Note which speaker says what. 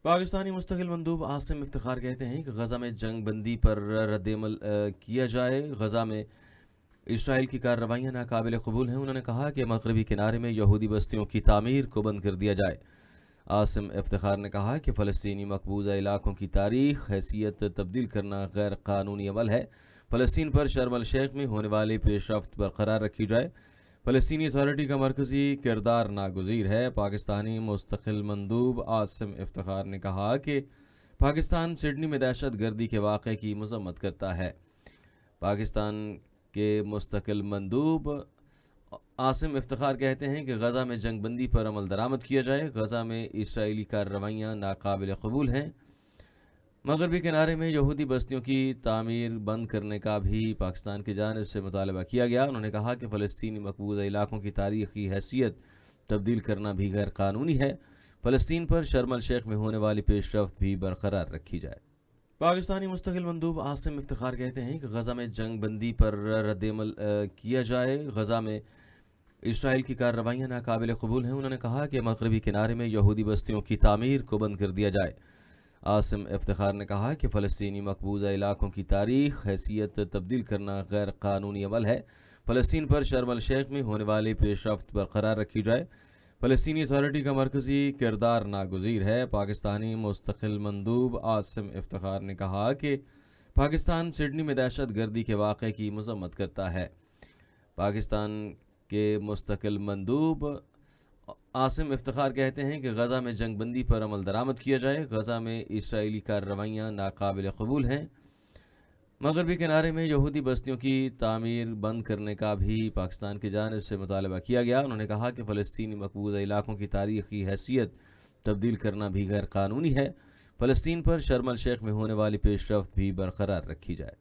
Speaker 1: पाकिस्तानी मुस्तकिल मंदूब आसिम इफ्तिखार कहते हैं कि गज़ा में जंग बंदी पर रद्दमल किया जाए। गज़ा में इसराइल की कार्रवाइयाँ नाकाबिल कबूल हैं। उन्होंने कहा कि मगरबी किनारे में यहूदी बस्तियों की तामीर को बंद कर दिया जाए। आसिम इफ्तिखार ने कहा कि फ़लस्तीनी मकबूजा इलाकों की तारीख हैसियत तब्दील करना गैर कानूनी अमल है। फ़लस्तीन पर शर्म अल शेख में होने वाली पेशरफ्त बरकरार रखी जाए। फ़लस्तीनी अथॉरिटी का मरकज़ी किरदार नागुज़ीर है। पाकिस्तानी मुस्तकिल मंदूब आसिम इफ्तिखार ने कहा कि पाकिस्तान सिडनी में दहशत गर्दी के वाक़े की मज़म्मत करता है। पाकिस्तान के मुस्तकिल मंदूब आसिम इफ्तिखार कहते हैं कि गज़ा में जंग बंदी पर अमल दरामद किया जाए। गज़ा में इसराइली कार्रवाइयाँ नाकाबिल कबूल हैं। मगरबी किनारे में यहूदी बस्तियों की तामीर बंद करने का भी पाकिस्तान की जानिब से मुतालबा किया गया। उन्होंने कहा कि फ़लस्तीनी मकबूजा इलाकों की तारीखी हैसियत तब्दील करना भी गैर कानूनी है। फ़लस्तीन पर शर्म अल शेख में होने वाली पेशरफ्त भी बरकरार रखी जाए। पाकिस्तानी मुस्तकिल मंदूब आसिम इफ्तिखार कहते हैं कि गज़ा में जंग बंदी पर रद्दमल किया जाए। गज़ा में इसराइल की कार्रवाइयाँ नाकाबिल कबूल हैं। उन्होंने कहा कि मगरबी किनारे में यहूदी बस्तियों की तामीर को बंद कर दिया जाए। आसिम इफ्तिखार ने कहा कि फ़लस्तीनी मकबूजा इलाकों की तारीख हैसियत तब्दील करना गैर कानूनी अमल है। फ़लस्तीन पर शर्म अल शेख में होने वाली पेशरफ्त बरकरार रखी जाए। फ़लस्तीनी अथॉरिटी का मरकज़ी किरदार नागुज़ीर है। पाकिस्तानी मुस्तकिल मंदूब आसिम इफ्तिखार ने कहा कि पाकिस्तान सिडनी में दहशत गर्दी के वाक़े की मज़म्मत करता है। पाकिस्तान के मुस्तकिल मंदूब आसिम इफ्तिखार कहते हैं कि गज़ा में जंग बंदी पर अमल दरामद किया जाए। गज़ा में इसराइली कार्रवाइयाँ नाकाबिल कबूल हैं। मगरबी किनारे में यहूदी बस्तियों की तामीर बंद करने का भी पाकिस्तान की जानिब से मुतालबा किया गया। उन्होंने कहा कि फ़लस्तीनी मकबूजा इलाकों की तारीखी हैसियत तब्दील करना भी गैर कानूनी है। फ़लस्तीन पर शर्म अल शेख में होने वाली पेशरफ्त भी बरकरार रखी जाए।